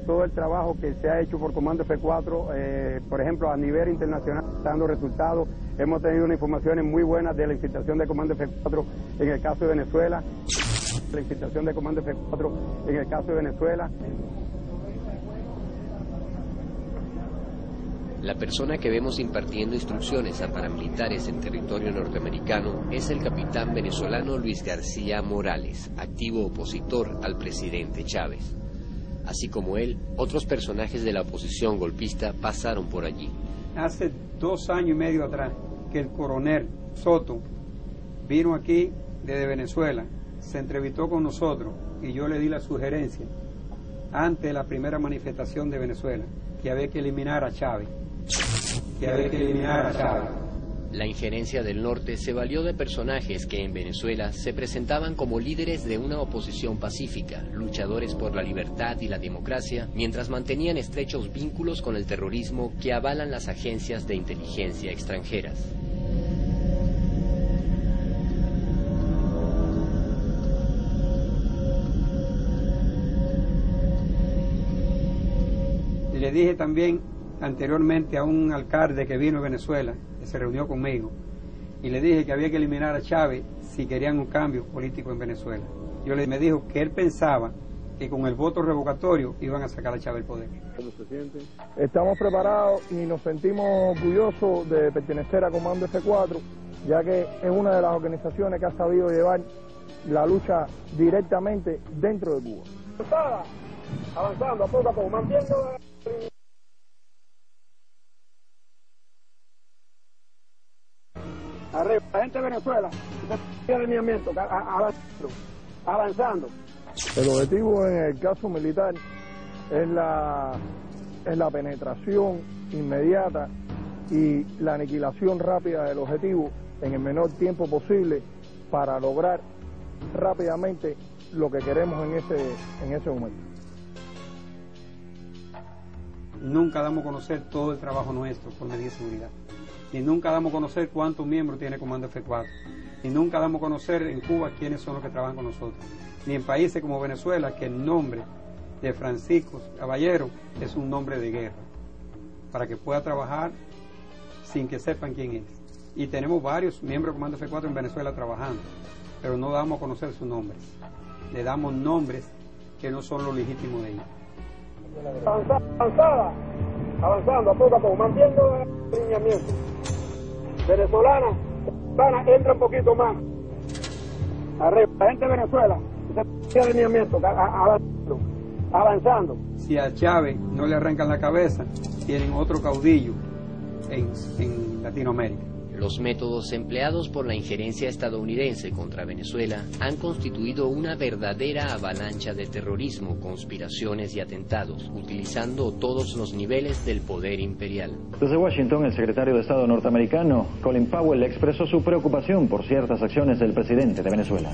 todo el trabajo que se ha hecho por Comando F4, por ejemplo, a nivel internacional, está dando resultados. Hemos tenido unas informaciones muy buenas de la infiltración de Comando F4 en el caso de Venezuela. La infiltración de Comando F4 en el caso de Venezuela. La persona que vemos impartiendo instrucciones a paramilitares en territorio norteamericano es el capitán venezolano Luis García Morales, activo opositor al presidente Chávez. Así como él, otros personajes de la oposición golpista pasaron por allí. Hace 2 años y medio atrás que el coronel Soto vino aquí desde Venezuela, se entrevistó con nosotros y yo le di la sugerencia ante de la primera manifestación de Venezuela que había que eliminar a Chávez. La injerencia del norte se valió de personajes que en Venezuela se presentaban como líderes de una oposición pacífica, luchadores por la libertad y la democracia, mientras mantenían estrechos vínculos con el terrorismo que avalan las agencias de inteligencia extranjeras. Le dije también anteriormente a un alcalde que vino a Venezuela, que se reunió conmigo, y le dije que había que eliminar a Chávez si querían un cambio político en Venezuela. Me dijo que él pensaba que con el voto revocatorio iban a sacar a Chávez del poder. ¿Cómo se siente? Estamos preparados y nos sentimos orgullosos de pertenecer a Comando F4, ya que es una de las organizaciones que ha sabido llevar la lucha directamente dentro de Cuba. Avanzando, a poco a poco, mantiendo... Arriba, la gente de Venezuela, alineamiento, avanzando. El objetivo en el caso militar es la penetración inmediata y la aniquilación rápida del objetivo en el menor tiempo posible para lograr rápidamente lo que queremos en ese momento. Nunca damos a conocer todo el trabajo nuestro por medida de seguridad. Ni nunca damos a conocer cuántos miembros tiene Comando F4. Ni nunca damos a conocer en Cuba quiénes son los que trabajan con nosotros. Ni en países como Venezuela, que el nombre de Francisco Caballero es un nombre de guerra, para que pueda trabajar sin que sepan quién es. Y tenemos varios miembros de Comando F4 en Venezuela trabajando, pero no damos a conocer sus nombres. Le damos nombres que no son los legítimos de ellos. Avanzando, poco a poco, mantiendo el alineamiento. Venezolana, entra un poquito más. Arriba, la gente de Venezuela, ese alineamiento, avanzando. Si a Chávez no le arrancan la cabeza, tienen otro caudillo en Latinoamérica. Los métodos empleados por la injerencia estadounidense contra Venezuela han constituido una verdadera avalancha de terrorismo, conspiraciones y atentados, utilizando todos los niveles del poder imperial. Desde Washington, el secretario de Estado norteamericano, Colin Powell, expresó su preocupación por ciertas acciones del presidente de Venezuela.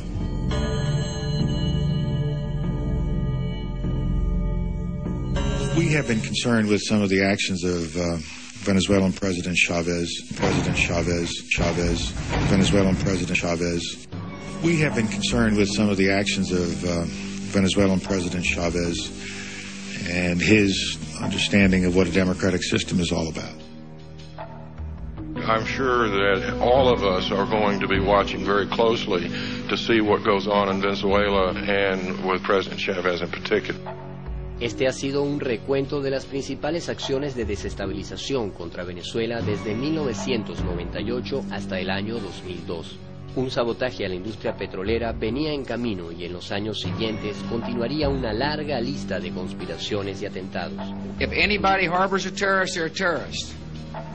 We have been concerned with some of the actions of Venezuelan President Chavez, Venezuelan President Chavez. We have been concerned with some of the actions of Venezuelan President Chavez and his understanding of what a democratic system is all about. I'm sure that all of us are going to be watching very closely to see what goes on in Venezuela and with President Chavez in particular. Este ha sido un recuento de las principales acciones de desestabilización contra Venezuela desde 1998 hasta el año 2002. Un sabotaje a la industria petrolera venía en camino y en los años siguientes continuaría una larga lista de conspiraciones y atentados. If anybody harbors a terrorist, they're a terrorist.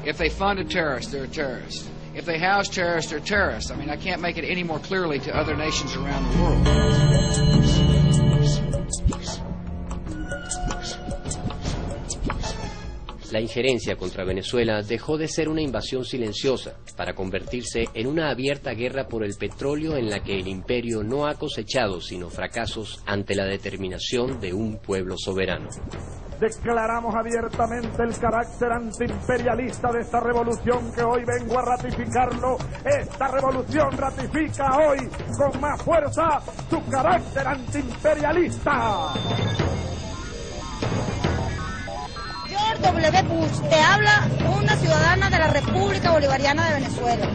If they fund a terrorist, they're a terrorist. If they house terrorists, they're terrorists. I mean, I can't make it any more clearly to other nations around the world. La injerencia contra Venezuela dejó de ser una invasión silenciosa para convertirse en una abierta guerra por el petróleo en la que el imperio no ha cosechado sino fracasos ante la determinación de un pueblo soberano. Declaramos abiertamente el carácter antiimperialista de esta revolución que hoy vengo a ratificarlo. Esta revolución ratifica hoy con más fuerza su carácter antiimperialista. W. Bush, te habla una ciudadana de la República Bolivariana de Venezuela.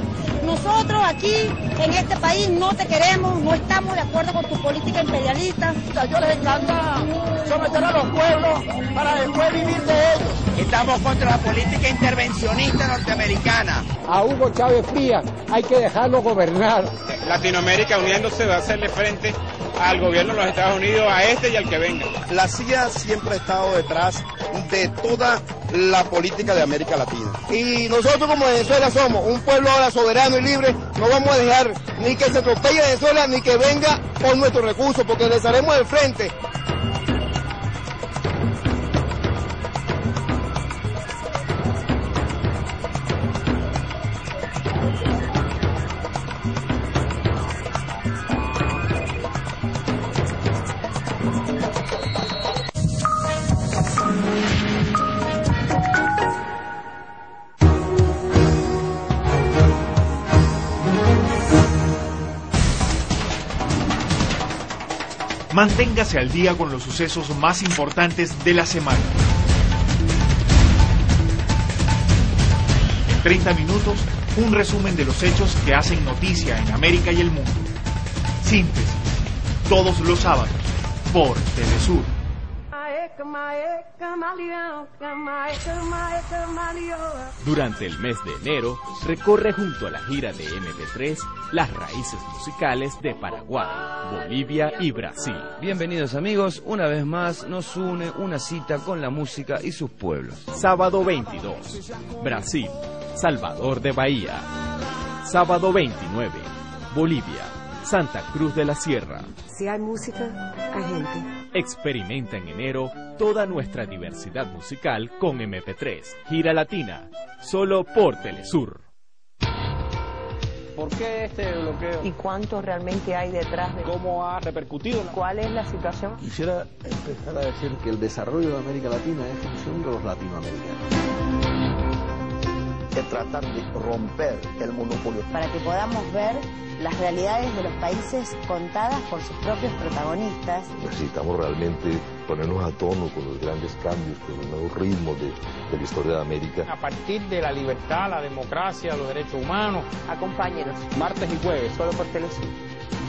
Nosotros aquí, en este país, no te queremos, no estamos de acuerdo con tu política imperialista. A ellos les encanta someter a los pueblos para después vivir de ellos. Estamos contra la política intervencionista norteamericana. A Hugo Chávez Frías hay que dejarlo gobernar. Latinoamérica uniéndose va a hacerle frente al gobierno de los Estados Unidos, a este y al que venga. La CIA siempre ha estado detrás de toda la política de América Latina. Y nosotros como Venezuela somos un pueblo ahora soberano y libre, no vamos a dejar ni que se atropelle Venezuela ni que venga por nuestros recursos, porque les haremos el frente. Manténgase al día con los sucesos más importantes de la semana. En 30 minutos, un resumen de los hechos que hacen noticia en América y el mundo. Síntesis, todos los sábados, por Telesur. Durante el mes de enero, recorre junto a la gira de MP3 las raíces musicales de Paraguay, Bolivia y Brasil. Bienvenidos amigos, una vez más nos une una cita con la música y sus pueblos. Sábado 22, Brasil, Salvador de Bahía. Sábado 29, Bolivia, Santa Cruz de la Sierra. Si hay música, hay gente. Experimenta en enero toda nuestra diversidad musical con MP3, Gira Latina, solo por Telesur. ¿Por qué este bloqueo? ¿Y cuánto realmente hay detrás de ¿Cómo ha repercutido? ¿Cuál es la situación? Quisiera empezar a decir que el desarrollo de América Latina es función de los latinoamericanos. Que tratar de romper el monopolio. Para que podamos ver las realidades de los países contadas por sus propios protagonistas. Necesitamos realmente ponernos a tono con los grandes cambios, con los nuevos ritmos de la historia de América. A partir de la libertad, la democracia, los derechos humanos. Acompáñenos. Martes y jueves, solo por Telesur.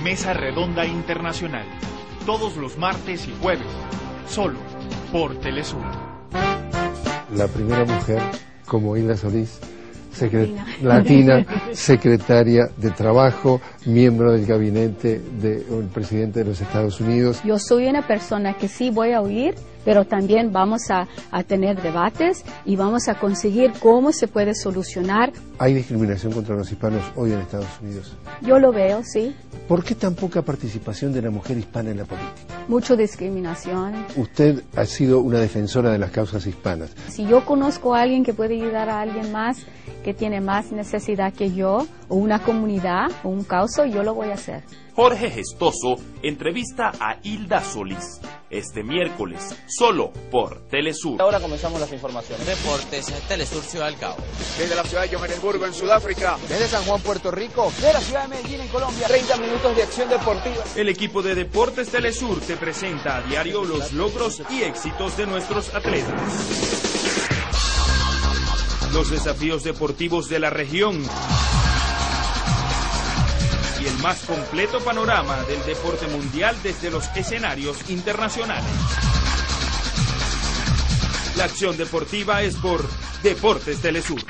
Mesa Redonda Internacional. Todos los martes y jueves, solo por Telesur. La primera mujer, como Hilda Solís, latina, secretaria de Trabajo, miembro del gabinete del presidente de los Estados Unidos. Yo soy una persona que sí voy a oír, pero también vamos a tener debates y vamos a conseguir cómo se puede solucionar. ¿Hay discriminación contra los hispanos hoy en Estados Unidos? Yo lo veo, sí. ¿Por qué tan poca participación de la mujer hispana en la política? Mucha discriminación. Usted ha sido una defensora de las causas hispanas. Si yo conozco a alguien que puede ayudar a alguien más, que tiene más necesidad que yo, o una comunidad, o un causa, yo lo voy a hacer. Jorge Gestoso entrevista a Hilda Solís este miércoles, solo por Telesur. Ahora comenzamos las informaciones. Deportes, Telesur Ciudad del Cabo. Desde la ciudad de Johannesburgo, en Sudáfrica. Desde San Juan, Puerto Rico. De la ciudad de Medellín, en Colombia. 30 minutos de acción deportiva. El equipo de Deportes Telesur te presenta a diario los logros y éxitos de nuestros atletas. Los desafíos deportivos de la región y el más completo panorama del deporte mundial desde los escenarios internacionales. La acción deportiva es por Deportes Telesur.